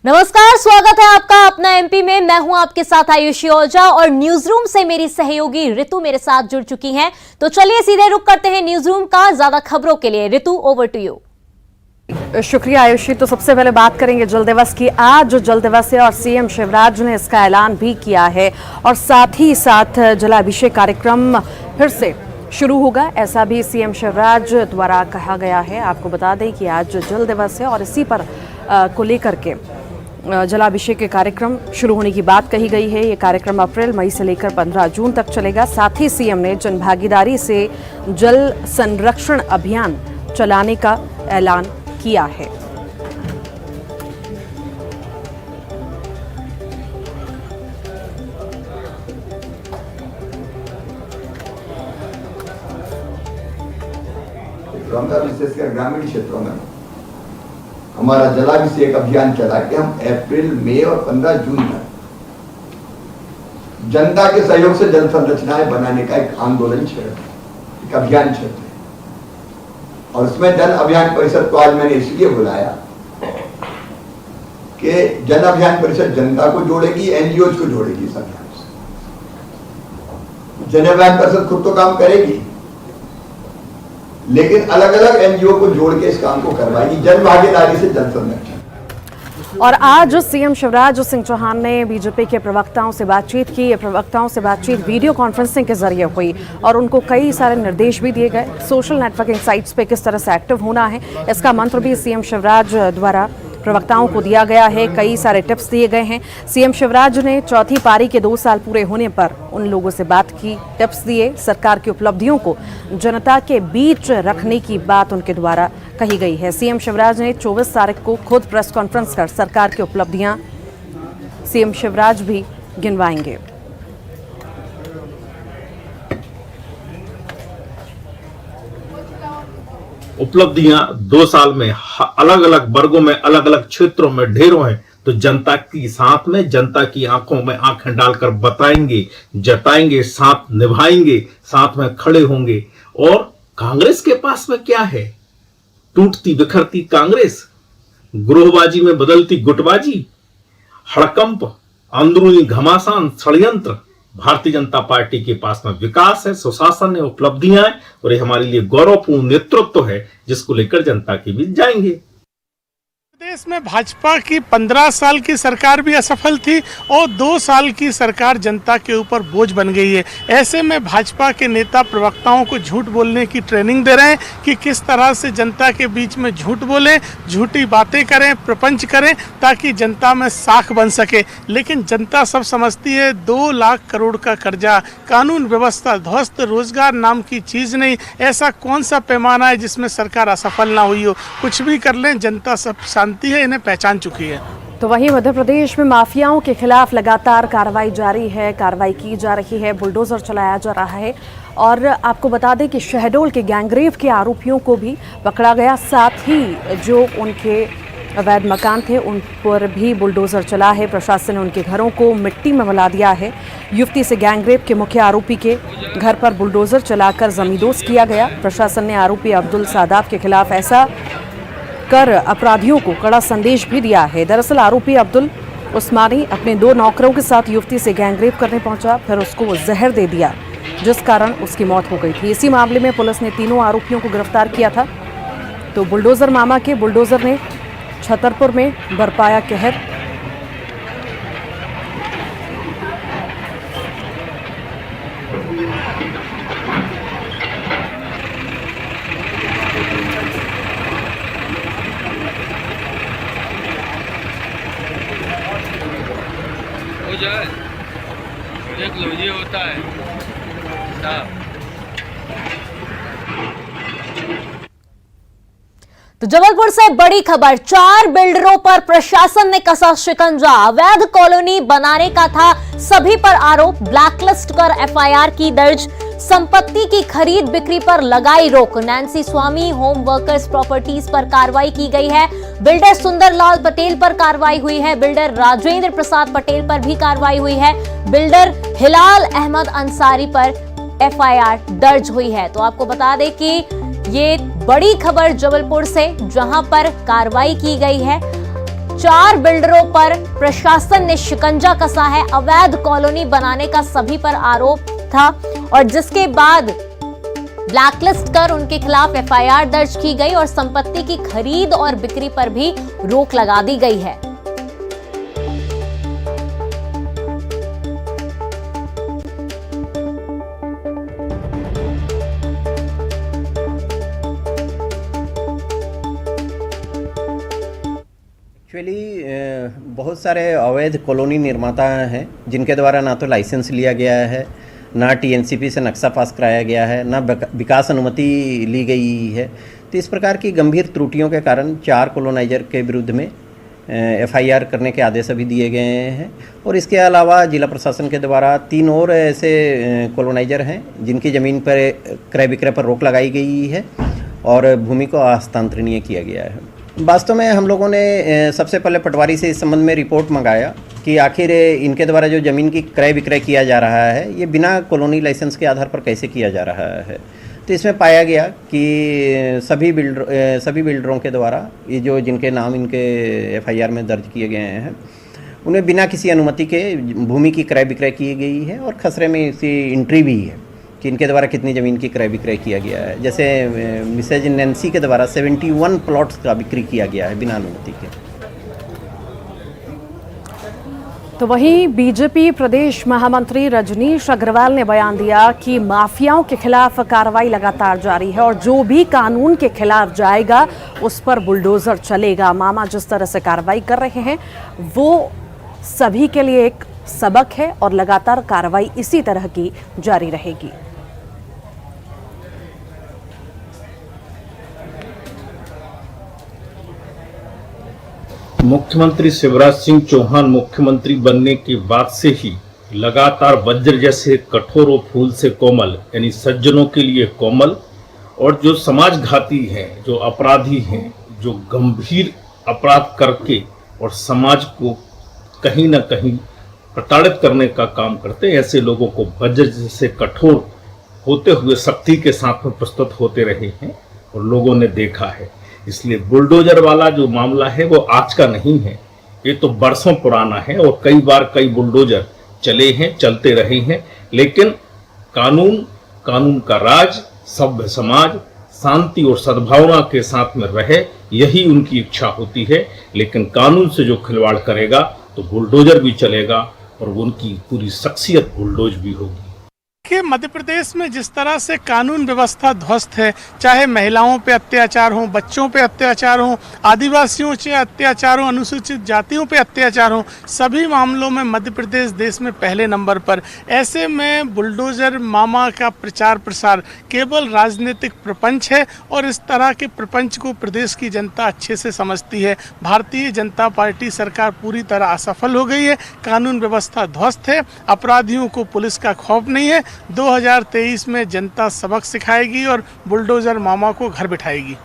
नमस्कार, स्वागत है आपका अपना एमपी में। मैं हूं आपके साथ आयुषी ओझा और न्यूज रूम से मेरी सहयोगी ऋतु मेरे साथ जुड़ चुकी हैं। तो चलिए सीधे रुक करते हैं न्यूज रूम का। ज्यादा खबरों के लिए ऋतु, ओवर टू यू। शुक्रिया आयुषी। तो सबसे पहले बात करेंगे जल दिवस की। आज जो जल दिवस है और सीएम शिवराज ने इसका ऐलान भी किया है और साथ ही साथ जलाभिषेक कार्यक्रम फिर से शुरू होगा, ऐसा भी सीएम शिवराज द्वारा कहा गया है। आपको बता दें कि आज जल दिवस है और इसी पर को लेकर के जलाभिषेक के कार्यक्रम शुरू होने की बात कही गई है। ये कार्यक्रम अप्रैल मई से लेकर 15 जून तक चलेगा। साथ ही सीएम ने जनभागीदारी से जल संरक्षण अभियान चलाने का ऐलान किया है। विशेषकर ग्रामीण क्षेत्रों में हमारा जलाभिषेक अभियान चला कि हम अप्रैल मई और 15 जून तक जनता के सहयोग से जल संरचनाएं बनाने का एक आंदोलन छेड़, एक अभियान छेड़, और उसमें जन अभियान परिषद को आज मैंने इसलिए बुलाया कि जन अभियान परिषद जनता को जोड़ेगी, एनजीओ को जोड़ेगी इस अभियान से। जन अभियान परिषद खुद तो काम करेगी, लेकिन अलग अलग एनजीओ को जोड़ के इस काम को करवाएगी, जन भागीदारी से जल संरक्षण। और आज सीएम शिवराज सिंह चौहान ने बीजेपी के प्रवक्ताओं से बातचीत की। प्रवक्ताओं से बातचीत वीडियो कॉन्फ्रेंसिंग के जरिए हुई और उनको कई सारे निर्देश भी दिए गए। सोशल नेटवर्किंग साइट्स पे किस तरह से एक्टिव होना है, इसका मंत्र भी सीएम शिवराज द्वारा प्रवक्ताओं को दिया गया है। कई सारे टिप्स दिए गए हैं। सीएम शिवराज ने चौथी पारी के 2 साल पूरे होने पर उन लोगों से बात की, टिप्स दिए। सरकार की उपलब्धियों को जनता के बीच रखने की बात उनके द्वारा कही गई है। सीएम शिवराज ने 24 तारीख को खुद प्रेस कॉन्फ्रेंस कर सरकार की उपलब्धियां सीएम शिवराज भी गिनवाएंगे। उपलब्धियां 2 साल में अलग अलग वर्गों में, अलग अलग क्षेत्रों में ढेरों हैं। तो जनता की साथ में, जनता की आंखों में आंखें डालकर बताएंगे, जताएंगे, साथ निभाएंगे, साथ में खड़े होंगे। और कांग्रेस के पास में क्या है? टूटती बिखरती कांग्रेस, ग्रोहबाजी में बदलती गुटबाजी, हड़कंप, अंदरूनी घमासान, षड्यंत्र। भारतीय जनता पार्टी के पास में विकास है, सुशासन है, उपलब्धियां हैं और ये हमारे लिए गौरवपूर्ण नेतृत्व है, जिसको लेकर जनता के बीच जाएंगे। देश में भाजपा की 15 साल की सरकार भी असफल थी और 2 साल की सरकार जनता के ऊपर बोझ बन गई है। ऐसे में भाजपा के नेता प्रवक्ताओं को झूठ बोलने की ट्रेनिंग दे रहे हैं कि किस तरह से जनता के बीच में झूठ बोलें, झूठी बातें करें, प्रपंच करें, ताकि जनता में साख बन सके। लेकिन जनता सब समझती है 2 लाख करोड़ का कर्जा, कानून व्यवस्था ध्वस्त, रोजगार नाम की चीज़ नहीं। ऐसा कौन सा पैमाना है जिसमें सरकार असफल ना हुई हो? कुछ भी कर लें, जनता सब है, इन्हें पहचान चुकी है। तो वहीं मध्य प्रदेश में माफियाओं के खिलाफ लगातार कार्रवाई जारी है, कार्रवाई की जा रही है, बुलडोजर चलाया जा रहा है। और आपको बता दें कि शहडोल के गैंगरेप के आरोपियों को भी पकड़ा गया। साथ ही जो उनके अवैध मकान थे उन पर भी बुलडोजर चला है। प्रशासन ने उनके घरों को मिट्टी में मिला दिया है। युवती से गैंगरेप के मुख्य आरोपी के घर पर बुलडोजर चलाकर जमींदोज किया गया। प्रशासन ने आरोपी अब्दुल सादाब के खिलाफ ऐसा कर अपराधियों को कड़ा संदेश भी दिया है। दरअसल आरोपी अब्दुल उस्मानी अपने 2 नौकरों के साथ युवती से गैंगरेप करने पहुंचा, फिर उसको जहर दे दिया, जिस कारण उसकी मौत हो गई थी। इसी मामले में पुलिस ने तीनों आरोपियों को गिरफ्तार किया था। तो बुलडोजर मामा के बुलडोजर ने छतरपुर में बरपाया कहर। देख लो, ये होता है साहब। तो जबलपुर से बड़ी खबर, 4 बिल्डरों पर प्रशासन ने कसा शिकंजा। अवैध कॉलोनी बनाने का था सभी पर आरोप, ब्लैकलिस्ट कर एफआईआर की दर्ज। संपत्ति की खरीद बिक्री पर लगाई रोक। नैन्सी स्वामी होम वर्कर्स प्रॉपर्टीज पर कार्रवाई की गई है। बिल्डर सुंदरलाल पटेल पर कार्रवाई हुई है। बिल्डर राजेंद्र प्रसाद पटेल पर भी कार्रवाई हुई है। बिल्डर हिलाल अहमद अंसारी पर एफआईआर दर्ज हुई है। तो आपको बता दें कि ये बड़ी खबर जबलपुर से, जहां पर कार्रवाई की गई है। 4 बिल्डरों पर प्रशासन ने शिकंजा कसा है। अवैध कॉलोनी बनाने का सभी पर आरोप था और जिसके बाद ब्लैकलिस्ट कर उनके खिलाफ एफआईआर दर्ज की गई और संपत्ति की खरीद और बिक्री पर भी रोक लगा दी गई है। एक्चुअली बहुत सारे अवैध कॉलोनी निर्माता हैं जिनके द्वारा ना तो लाइसेंस लिया गया है, ना टीएनसीपी से नक्शा पास कराया गया है, ना विकास अनुमति ली गई है। तो इस प्रकार की गंभीर त्रुटियों के कारण 4 कॉलोनाइजर के विरुद्ध में एफआईआर करने के आदेश अभी दिए गए हैं। और इसके अलावा जिला प्रशासन के द्वारा 3 और ऐसे कॉलोनाइजर हैं जिनकी ज़मीन पर क्रय विक्रय पर रोक लगाई गई है और भूमि को हस्तांतरणीय किया गया है। वास्तव में हम लोगों ने सबसे पहले पटवारी से इस संबंध में रिपोर्ट मंगाया कि आखिर इनके द्वारा जो ज़मीन की क्रय विक्रय किया जा रहा है ये बिना कॉलोनी लाइसेंस के आधार पर कैसे किया जा रहा है। तो इसमें पाया गया कि सभी बिल्डरों के द्वारा ये जो जिनके नाम इनके एफआईआर में दर्ज किए गए हैं उन्हें बिना किसी अनुमति के भूमि की क्रय विक्रय की गई है और खसरे में इसकी एंट्री भी है कि इनके द्वारा कितनी ज़मीन की क्रय विक्रय किया गया है। जैसे मिसेज नैन्सी के द्वारा 71 प्लॉट्स का बिक्री किया गया है बिना अनुमति के। तो वहीं बीजेपी प्रदेश महामंत्री रजनीश अग्रवाल ने बयान दिया कि माफियाओं के खिलाफ कार्रवाई लगातार जारी है और जो भी कानून के खिलाफ जाएगा उस पर बुलडोजर चलेगा। मामा जिस तरह से कार्रवाई कर रहे हैं वो सभी के लिए एक सबक है और लगातार कार्रवाई इसी तरह की जारी रहेगी। मुख्यमंत्री शिवराज सिंह चौहान मुख्यमंत्री बनने के बाद से ही लगातार वज्र जैसे कठोर और फूल से कोमल यानी सज्जनों के लिए कोमल और जो समाजघाती हैं, जो अपराधी हैं, जो गंभीर अपराध करके और समाज को कहीं ना कहीं प्रताड़ित करने का काम करते हैं, ऐसे लोगों को वज्र जैसे कठोर होते हुए सख्ती के साथ में प्रस्तुत होते रहे हैं और लोगों ने देखा है। इसलिए बुलडोजर वाला जो मामला है वो आज का नहीं है, ये तो बरसों पुराना है और कई बार कई बुलडोजर चले हैं, चलते रहे हैं। लेकिन कानून का राज, सभ्य समाज शांति और सद्भावना के साथ में रहे, यही उनकी इच्छा होती है। लेकिन कानून से जो खिलवाड़ करेगा तो बुलडोजर भी चलेगा और उनकी पूरी शख्सियत बुलडोज भी होगी। कि मध्य प्रदेश में जिस तरह से कानून व्यवस्था ध्वस्त है, चाहे महिलाओं पे अत्याचार हो, बच्चों पे अत्याचार हो, आदिवासियों से अत्याचार हो, अनुसूचित जातियों पे अत्याचार हो, सभी मामलों में मध्य प्रदेश देश में पहले नंबर पर। ऐसे में बुलडोजर मामा का प्रचार प्रसार केवल राजनीतिक प्रपंच है और इस तरह के प्रपंच को प्रदेश की जनता अच्छे से समझती है। भारतीय जनता पार्टी सरकार पूरी तरह असफल हो गई है, कानून व्यवस्था ध्वस्त है, अपराधियों को पुलिस का खौफ नहीं है। 2023 में जनता सबक सिखाएगी और बुलडोजर मामा को घर बिठाएगी।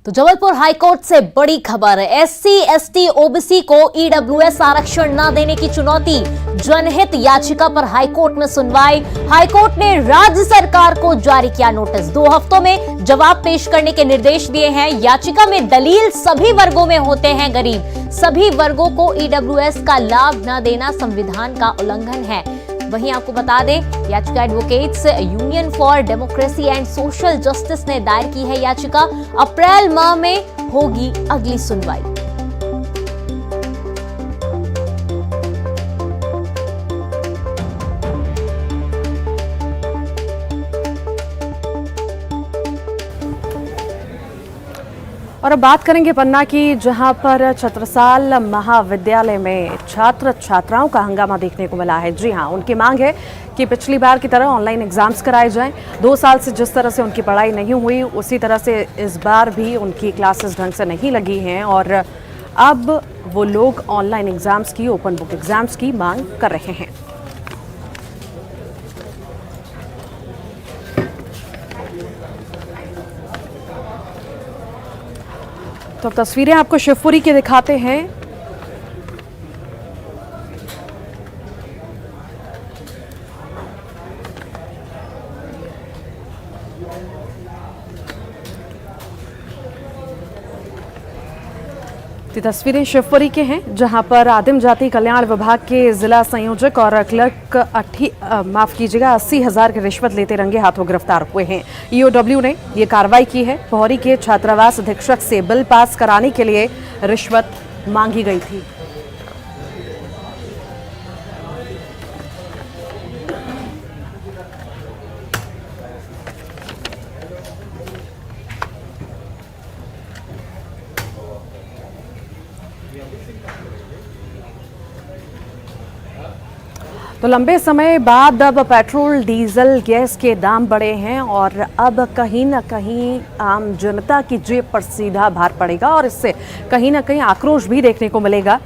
तो जबलपुर हाईकोर्ट से बड़ी खबर है। एससी, एसटी, ओबीसी को ईडब्ल्यूएस आरक्षण न देने की चुनौती, जनहित याचिका पर हाईकोर्ट में सुनवाई। हाईकोर्ट ने राज्य सरकार को जारी किया नोटिस, 2 हफ्तों में जवाब पेश करने के निर्देश दिए हैं। याचिका में दलील सभी वर्गों में होते हैं गरीब, सभी वर्गों को ईडब्ल्यूएस का लाभ न देना संविधान का उल्लंघन है। वहीं आपको बता दें, याचिका advocates union for democracy and social justice ने दायर की है याचिका। अप्रैल माह में होगी अगली सुनवाई। और अब बात करेंगे पन्ना की, जहां पर छत्रसाल महाविद्यालय में छात्र छात्राओं का हंगामा देखने को मिला है। जी हां, उनकी मांग है कि पिछली बार की तरह ऑनलाइन एग्जाम्स कराए जाएं। 2 साल से जिस तरह से उनकी पढ़ाई नहीं हुई उसी तरह से इस बार भी उनकी क्लासेस ढंग से नहीं लगी हैं और अब वो लोग ऑनलाइन एग्जाम्स की, ओपन बुक एग्जाम्स की मांग कर रहे हैं। तो अब तस्वीरें आपको शिवपुरी की दिखाते हैं। ये तस्वीरें शिवपुरी के हैं, जहां पर आदिम जाति कल्याण विभाग के जिला संयोजक और क्लर्क 80,000 की रिश्वत लेते रंगे हाथों गिरफ्तार हुए हैं। ईओडब्ल्यू ने ये कार्रवाई की है। पोहरी के छात्रावास अधीक्षक से बिल पास कराने के लिए रिश्वत मांगी गई थी। तो लंबे समय बाद अब पेट्रोल डीजल गैस के दाम बढ़े हैं और अब कहीं ना कहीं आम जनता की जेब पर सीधा भार पड़ेगा और इससे कहीं ना कहीं आक्रोश भी देखने को मिलेगा।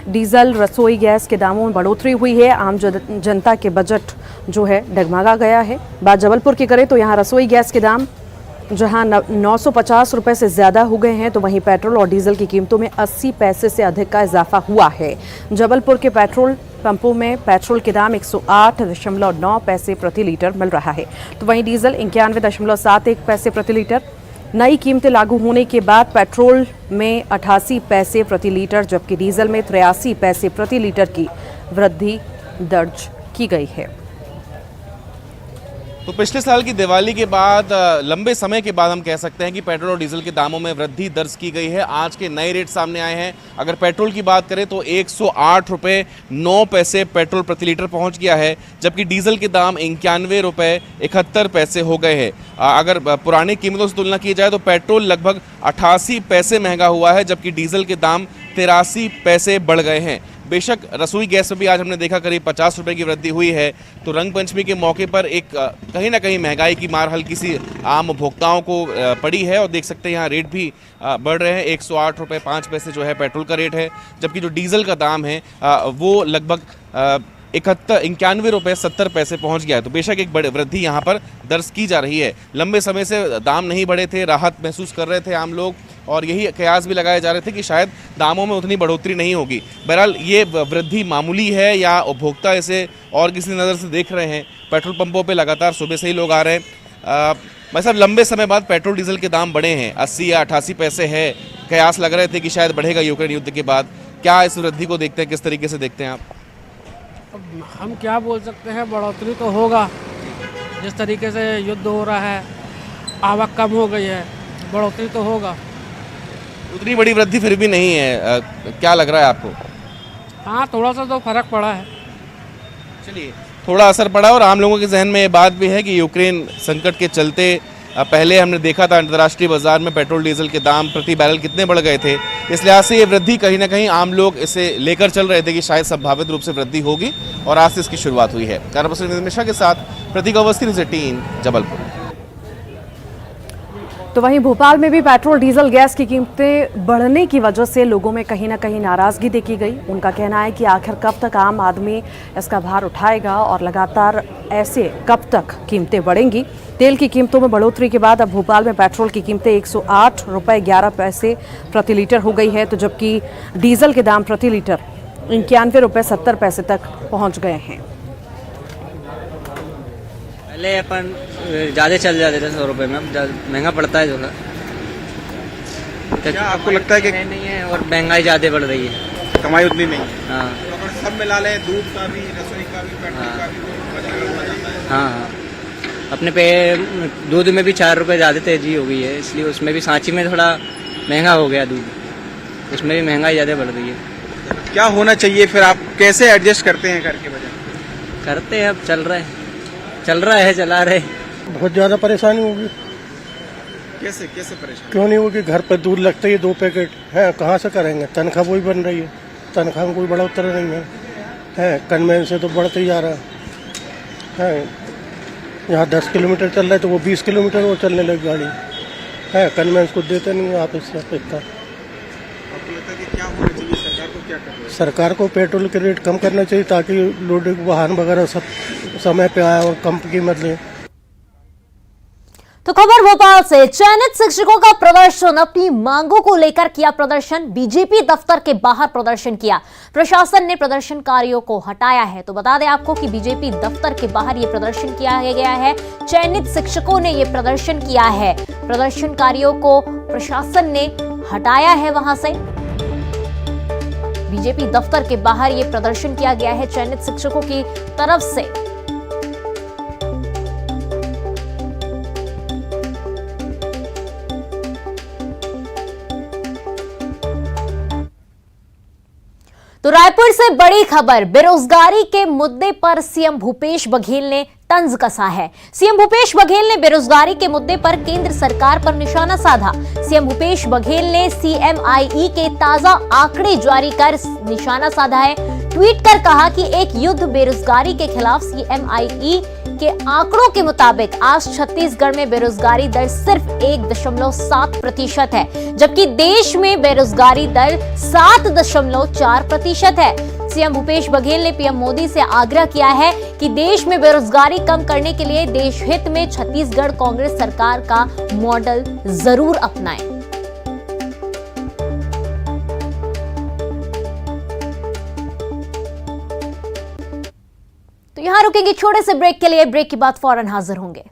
डीजल रसोई गैस के दामों में बढ़ोतरी हुई है। आम जनता के बजट जो है डगमगा गया है। बात जबलपुर की करें तो यहाँ रसोई गैस के दाम जहां 950 रुपए से ज़्यादा हो गए हैं, तो वहीं पेट्रोल और डीजल की कीमतों में 80 पैसे से अधिक का इजाफा हुआ है। जबलपुर के पेट्रोल पंपों में पेट्रोल के दाम 108.9 पैसे प्रति लीटर मिल रहा है, तो वहीं डीजल 91.71 पैसे प्रति लीटर। नई कीमतें लागू होने के बाद पेट्रोल में 88 पैसे प्रति लीटर जबकि डीजल में 83 पैसे प्रति लीटर की वृद्धि दर्ज की गई है। तो पिछले साल की दिवाली के बाद लंबे समय के बाद हम कह सकते हैं कि पेट्रोल और डीजल के दामों में वृद्धि दर्ज की गई है। आज के नए रेट सामने आए हैं। अगर पेट्रोल की बात करें तो 108 रुपये 9 पैसे पेट्रोल प्रति लीटर पहुंच गया है, जबकि डीजल के दाम 91 रुपये 71 पैसे हो गए हैं। अगर पुरानी कीमतों से तुलना की जाए तो पेट्रोल लगभग 88 पैसे महंगा हुआ है, जबकि डीजल के दाम 83 पैसे बढ़ गए हैं। बेशक रसोई गैस में भी आज हमने देखा करीब 50 रुपए की वृद्धि हुई है। तो रंग पंचमी के मौके पर एक कहीं ना कहीं महंगाई की मार हल्की सी आम उपभोक्ताओं को पड़ी है और देख सकते हैं यहाँ रेट भी बढ़ रहे हैं। 108 रुपये 5 पैसे जो है पेट्रोल का रेट है, जबकि जो डीजल का दाम है वो लगभग 91 रुपये 70 पैसे पहुंच गया है। तो बेशक एक बड़ी वृद्धि यहाँ पर दर्ज की जा रही है। लंबे समय से दाम नहीं बढ़े थे, राहत महसूस कर रहे थे आम लोग और यही कयास भी लगाए जा रहे थे कि शायद दामों में उतनी बढ़ोतरी नहीं होगी। बहरहाल ये वृद्धि मामूली है या उपभोक्ता इसे और किसी नज़र से देख रहे हैं। पेट्रोल पंपों पे लगातार सुबह से ही लोग आ रहे हैं। भाई साहब, लंबे समय बाद पेट्रोल डीजल के दाम बढ़े हैं, 80 या 88 पैसे है। कयास लग रहे थे कि शायद बढ़ेगा यूक्रेन युद्ध के बाद। क्या इस वृद्धि को देखते हैं, किस तरीके से देखते हैं आप? हम क्या बोल सकते हैं, बढ़ोतरी तो होगा। जिस तरीके से युद्ध हो रहा है, आवक कम हो गई है, बढ़ोतरी तो होगा। उतनी बड़ी वृद्धि फिर भी नहीं है, क्या लग रहा है आपको? हाँ, थोड़ा सा तो फर्क पड़ा है। चलिए, थोड़ा असर पड़ा और आम लोगों के जहन में ये बात भी है कि यूक्रेन संकट के चलते पहले हमने देखा था अंतर्राष्ट्रीय बाजार में पेट्रोल डीजल के दाम प्रति बैरल कितने बढ़ गए थे। इस लिहाज से ये वृद्धि कहीं ना कहीं आम लोग इसे लेकर चल रहे थे कि शायद संभावित रूप से वृद्धि होगी और आज से इसकी शुरुआत हुई है। कैमरा पर्सन नितिन मिश्रा के साथ प्रतीक अवस्थी, न्यूज़ 18 जबलपुर। तो वहीं भोपाल में भी पेट्रोल डीजल गैस की कीमतें बढ़ने की वजह से लोगों में कहीं ना कहीं नाराजगी देखी गई। उनका कहना है कि आखिर कब तक आम आदमी इसका भार उठाएगा और लगातार ऐसे कब तक कीमतें बढ़ेंगी। तेल की कीमतों में बढ़ोतरी के बाद अब भोपाल में पेट्रोल की कीमतें 108 रुपये 11 पैसे प्रति लीटर हो गई है, तो जबकि डीजल के दाम प्रति लीटर 91 रुपये 70 पैसे तक पहुँच गए हैं। पहले अपन ज़्यादा चल जाते थे 100 रुपये में, अब महंगा पड़ता है थोड़ा। क्या आपको लगता है कि नहीं है और महंगाई ज़्यादा बढ़ रही है, कमाई उतनी नहीं? हाँ, तो अगर सब मिला लें, दूध का भी, रसोई का भी, पेट्रोल का भी, तो बजट बढ़ जाता है। हाँ, अपने पे दूध में भी 4 रुपये ज़्यादा तेजी हो गई है, इसलिए उसमें भी सांची में थोड़ा महंगा हो गया दूध, उसमें भी महंगाई ज़्यादा बढ़ रही है। क्या होना चाहिए फिर? आप कैसे एडजस्ट करते हैं घर के बजट? करते हैं, अब चल रहा है, चला रहे। बहुत ज़्यादा परेशानी होगी। कैसे परेशान? क्यों नहीं होगी? घर पर दूध लगता ही है 2 पैकेट है, कहाँ से करेंगे? तनख्वाह वही बन रही है, तनख्वाह में कोई बढ़ोतरी नहीं है। कन्वेंस से तो बढ़ते ही जा रहा है। यहाँ 10 किलोमीटर चल रहा है तो वो 20 किलोमीटर वो चलने लगी गाड़ी है। कन्वेंस को देते नहीं है आप इससे इतना। क्या होना चाहिए? सरकार को क्या करना है? सरकार को पेट्रोल के रेट कम करना चाहिए ताकि लोडिंग वाहन वगैरह सब समय पे आए और कम कीमत लें। तो खबर भोपाल से, चयनित शिक्षकों का प्रदर्शन, अपनी मांगों को लेकर किया प्रदर्शन। बीजेपी दफ्तर के बाहर प्रदर्शन किया, प्रशासन ने प्रदर्शनकारियों को हटाया है। तो बता दें आपको कि बीजेपी दफ्तर के बाहर यह प्रदर्शन किया गया है। चयनित शिक्षकों ने यह प्रदर्शन किया है, प्रदर्शनकारियों को प्रशासन ने हटाया है वहां से। बीजेपी दफ्तर के बाहर ये प्रदर्शन किया गया है चयनित शिक्षकों की तरफ से। तो रायपुर से बड़ी खबर, बेरोजगारी के मुद्दे पर सीएम भूपेश बघेल ने तंज कसा है। सीएम भूपेश बघेल ने बेरोजगारी के मुद्दे पर केंद्र सरकार पर निशाना साधा। सीएम भूपेश बघेल ने CMIE के ताजा आंकड़े जारी कर निशाना साधा है। ट्वीट कर कहा कि एक युद्ध बेरोजगारी के खिलाफ। CMIE के आंकड़ों के मुताबिक आज छत्तीसगढ़ में बेरोजगारी दर सिर्फ 1.7% है, जबकि देश में बेरोजगारी दर 7.4% है। सीएम भूपेश बघेल ने पीएम मोदी से आग्रह किया है कि देश में बेरोजगारी कम करने के लिए देश हित में छत्तीसगढ़ कांग्रेस सरकार का मॉडल जरूर अपनाएं। तो यहां रुकेंगे छोटे से ब्रेक के लिए। ब्रेक के बाद फौरन हाजिर होंगे।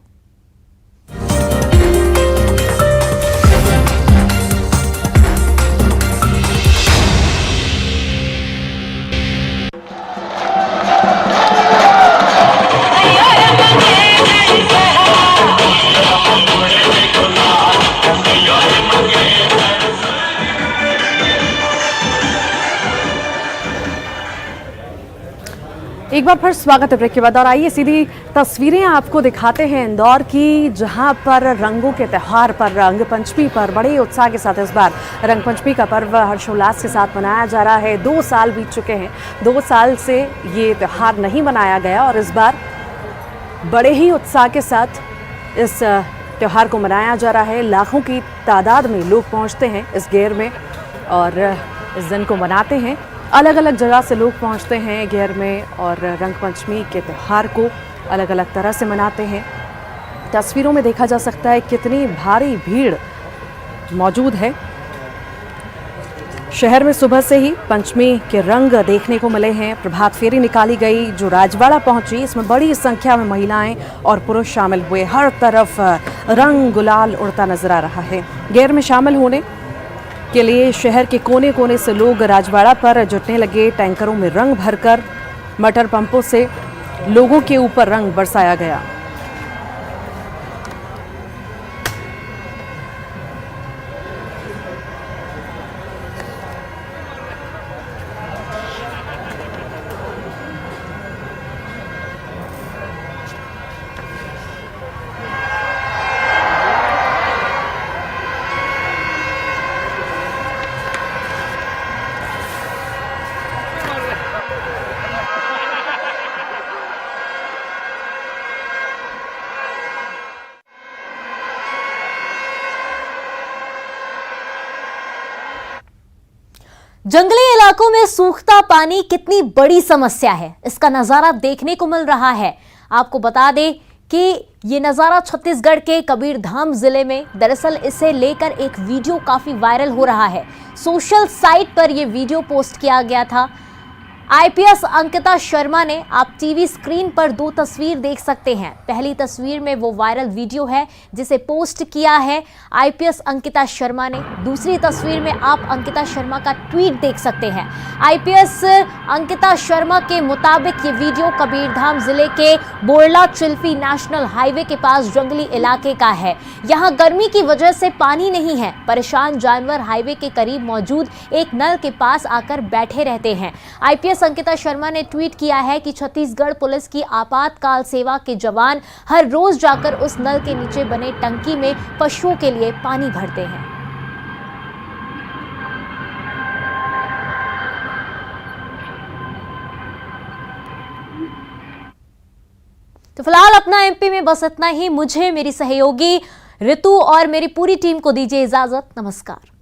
एक बार फिर स्वागत है ब्रेक के बाद। और आइए सीधी तस्वीरें आपको दिखाते हैं इंदौर की, जहां पर रंगों के त्यौहार पर, रंग पंचमी पर बड़े उत्साह के साथ इस बार रंग पंचमी का पर्व हर्षोल्लास के साथ मनाया जा रहा है। 2 साल बीत चुके हैं, 2 साल से ये त्यौहार नहीं मनाया गया और इस बार बड़े ही उत्साह के साथ इस त्यौहार को मनाया जा रहा है। लाखों की तादाद में लोग पहुँचते हैं इस गेर में और इस दिन को मनाते हैं। अलग अलग जगह से लोग पहुंचते हैं गेर में और रंग पंचमी के त्यौहार को अलग अलग तरह से मनाते हैं। तस्वीरों में देखा जा सकता है कितनी भारी भीड़ मौजूद है। शहर में सुबह से ही पंचमी के रंग देखने को मिले हैं। प्रभात फेरी निकाली गई जो राजवाड़ा पहुंची, इसमें बड़ी संख्या में महिलाएं और पुरुष शामिल हुए। हर तरफ रंग गुलाल उड़ता नजर आ रहा है। गेर में शामिल होने के लिए शहर के कोने कोने से लोग राजवाड़ा पर जुटने लगे। टैंकरों में रंग भरकर मटर पंपों से लोगों के ऊपर रंग बरसाया गया। जंगली इलाकों में सूखता पानी कितनी बड़ी समस्या है, इसका नजारा देखने को मिल रहा है। आपको बता दें कि ये नजारा छत्तीसगढ़ के कबीरधाम जिले में, दरअसल इसे लेकर एक वीडियो काफी वायरल हो रहा है। सोशल साइट पर यह वीडियो पोस्ट किया गया था। IPS अंकिता शर्मा ने, आप टीवी स्क्रीन पर 2 तस्वीर देख सकते हैं। पहली तस्वीर में वो वायरल वीडियो है जिसे पोस्ट किया है IPS अंकिता शर्मा ने। दूसरी तस्वीर में आप अंकिता शर्मा का ट्वीट देख सकते हैं। IPS अंकिता शर्मा के मुताबिक ये वीडियो कबीरधाम जिले के बोरला चिल्फी नेशनल हाईवे के पास जंगली इलाके का है। यहाँ गर्मी की वजह से पानी नहीं है। परेशान जानवर हाईवे के करीब मौजूद एक नल के पास आकर बैठे रहते हैं। IPS अंकिता शर्मा ने ट्वीट किया है कि छत्तीसगढ़ पुलिस की आपातकाल सेवा के जवान हर रोज जाकर उस नल के नीचे बने टंकी में पशुओं के लिए पानी भरते हैं। तो फिलहाल अपना MP में बस इतना ही। मुझे, मेरी सहयोगी ऋतु और मेरी पूरी टीम को दीजिए इजाजत। नमस्कार।